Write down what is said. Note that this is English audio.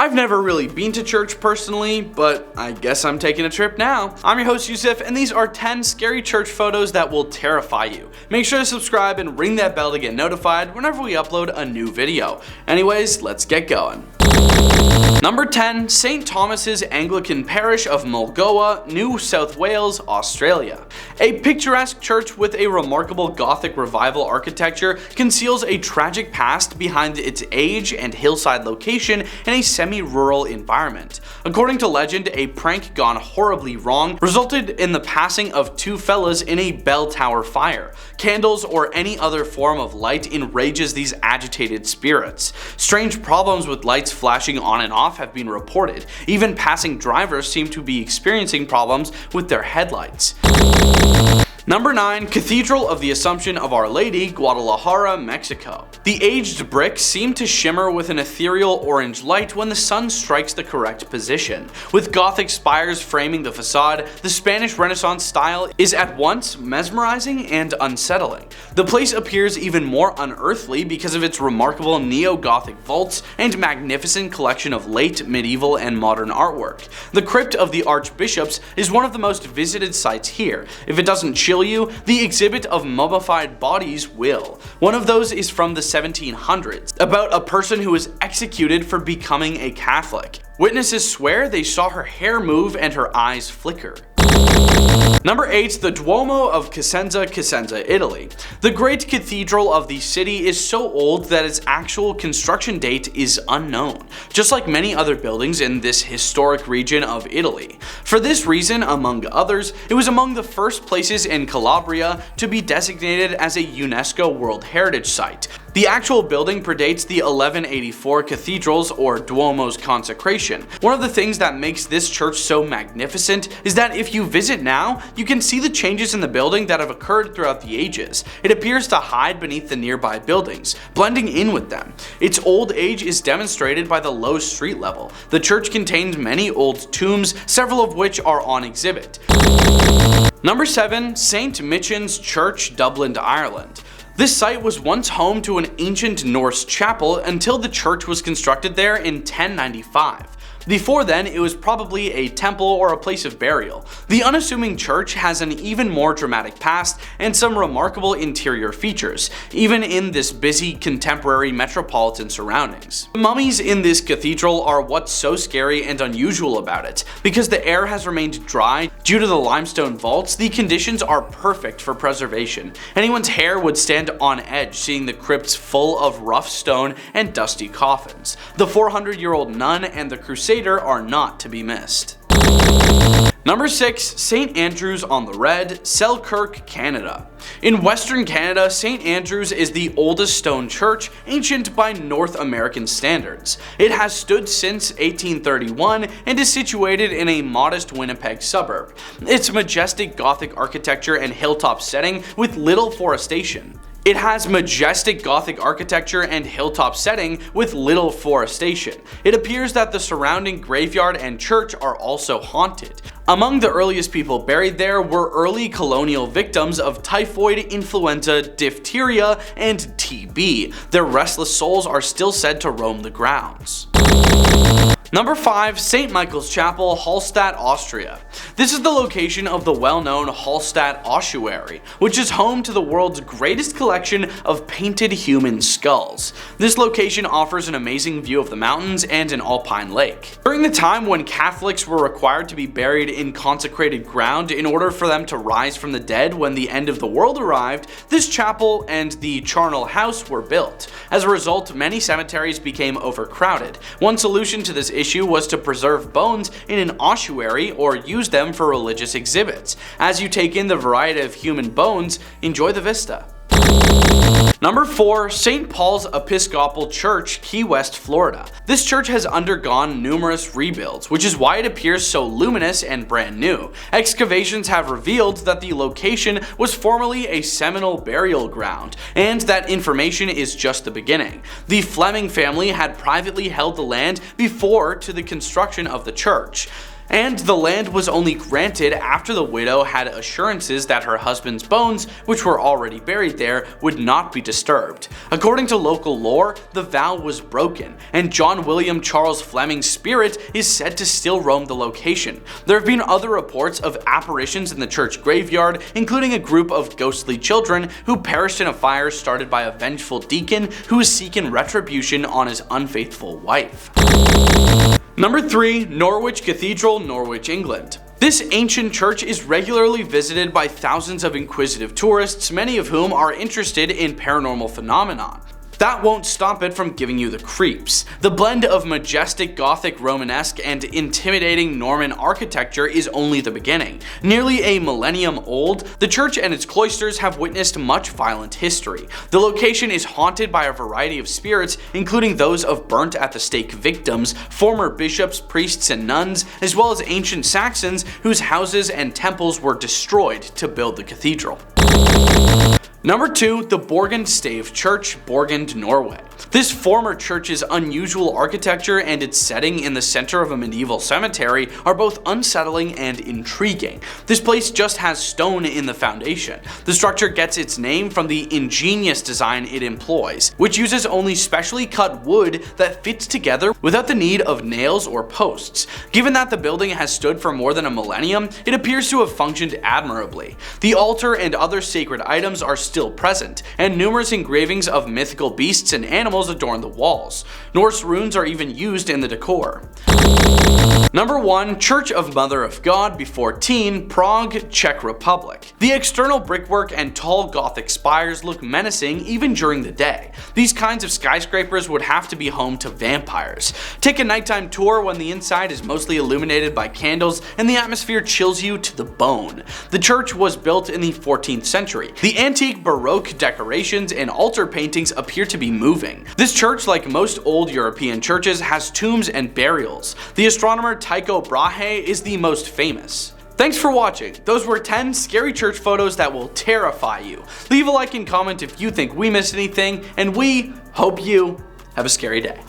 I've never really been to church personally, but I guess I'm taking a trip now. I'm your host Youssef, and these are 10 scary church photos that will terrify you. Make sure to subscribe and ring that bell to get notified whenever we upload a new video. Anyways, let's get going. Number 10. St. Thomas's Anglican Parish of Mulgoa, New South Wales, Australia. A picturesque church with a remarkable Gothic revival architecture conceals a tragic past behind its age and hillside location in a semi-rural environment. According to legend, a prank gone horribly wrong resulted in the passing of two fellas in a bell tower fire. Candles or any other form of light enrages these agitated spirits. Strange problems with lights flashing on and off have been reported. Even passing drivers seem to be experiencing problems with their headlights. Number 9. Cathedral of the Assumption of Our Lady, Guadalajara, Mexico. The aged bricks seem to shimmer with an ethereal orange light when the sun strikes the correct position. With Gothic spires framing the facade, the Spanish Renaissance style is at once mesmerizing and unsettling. The place appears even more unearthly because of its remarkable neo-Gothic vaults and magnificent collection of late medieval and modern artwork. The crypt of the archbishops is one of the most visited sites here. If it doesn't chill you, the exhibit of mummified bodies will. One of those is from the 1700s, about a person who was executed for becoming a Catholic. Witnesses swear they saw her hair move and her eyes flicker. Number 8. The Duomo of Cosenza, Italy. The great cathedral of the city is so old that its actual construction date is unknown, just like many other buildings in this historic region of Italy. For this reason, among others, it was among the first places in Calabria to be designated as a UNESCO World Heritage Site. The actual building predates the 1184 cathedral's or Duomo's consecration. One of the things that makes this church so magnificent is that if you visit now, you can see the changes in the building that have occurred throughout the ages. It appears to hide beneath the nearby buildings, blending in with them. Its old age is demonstrated by the low street level. The church contains many old tombs, several of which are on exhibit. Number 7. St. Michan's Church, Dublin, Ireland. This site was once home to an ancient Norse chapel until the church was constructed there in 1095. Before then, it was probably a temple or a place of burial. The unassuming church has an even more dramatic past and some remarkable interior features, even in this busy contemporary metropolitan surroundings. The mummies in this cathedral are what's so scary and unusual about it. Because the air has remained dry due to the limestone vaults, the conditions are perfect for preservation. Anyone's hair would stand on edge seeing the crypts full of rough stone and dusty coffins. The 400-year-old nun and the Crusader are not to be missed. Number 6. St. Andrew's on the Red, Selkirk, Canada. In Western Canada, St. Andrew's is the oldest stone church, ancient by North American standards. It has stood since 1831 and is situated in a modest Winnipeg suburb. Its majestic Gothic architecture and hilltop setting with little forestation. It has majestic Gothic architecture and hilltop setting with little forestation. It appears that the surrounding graveyard and church are also haunted. Among the earliest people buried there were early colonial victims of typhoid, influenza, diphtheria, and TB. Their restless souls are still said to roam the grounds. Number 5. St. Michael's Chapel, Hallstatt, Austria. This is the location of the well-known Hallstatt ossuary, which is home to the world's greatest collection of painted human skulls. This location offers an amazing view of the mountains and an alpine lake. During the time when Catholics were required to be buried in consecrated ground in order for them to rise from the dead when the end of the world arrived, this chapel and the charnel house were built. As a result, many cemeteries became overcrowded. One solution to this issue was to preserve bones in an ossuary or use them for religious exhibits. As you take in the variety of human bones, enjoy the vista. Number 4. St. Paul's Episcopal Church, Key West, Florida. This church has undergone numerous rebuilds, which is why it appears so luminous and brand new. Excavations have revealed that the location was formerly a Seminole burial ground, and that information is just the beginning. The Fleming family had privately held the land before to the construction of the church. And the land was only granted after the widow had assurances that her husband's bones, which were already buried there, would not be disturbed. According to local lore, the vow was broken, and John William Charles Fleming's spirit is said to still roam the location. There have been other reports of apparitions in the church graveyard, including a group of ghostly children who perished in a fire started by a vengeful deacon who was seeking retribution on his unfaithful wife. Number 3. Norwich Cathedral, Norwich, England. This ancient church is regularly visited by thousands of inquisitive tourists, many of whom are interested in paranormal phenomena. That won't stop it from giving you the creeps. The blend of majestic Gothic Romanesque and intimidating Norman architecture is only the beginning. Nearly a millennium old, the church and its cloisters have witnessed much violent history. The location is haunted by a variety of spirits, including those of burnt at the stake victims, former bishops, priests, and nuns, as well as ancient Saxons whose houses and temples were destroyed to build the cathedral. Number 2. The Borgund Stave Church, Borgund, Norway. This former church's unusual architecture and its setting in the center of a medieval cemetery are both unsettling and intriguing. This place just has stone in the foundation. The structure gets its name from the ingenious design it employs, which uses only specially cut wood that fits together without the need of nails or posts. Given that the building has stood for more than a millennium, it appears to have functioned admirably. The altar and other sacred items are still present, and numerous engravings of mythical beasts and animals adorn the walls. Norse runes are even used in the decor. Number 1. Church of Mother of God before Teen, Prague, Czech Republic. The external brickwork and tall Gothic spires look menacing even during the day. These kinds of skyscrapers would have to be home to vampires. Take a nighttime tour when the inside is mostly illuminated by candles and the atmosphere chills you to the bone. The church was built in the 14th century. The antique Baroque decorations and altar paintings appear to be moving. This church, like most old European churches, has tombs and burials. The astronomer Tycho Brahe is the most famous. Thanks for watching. Those were 10 scary church photos that will terrify you. Leave a like and comment if you think we missed anything, and we hope you have a scary day.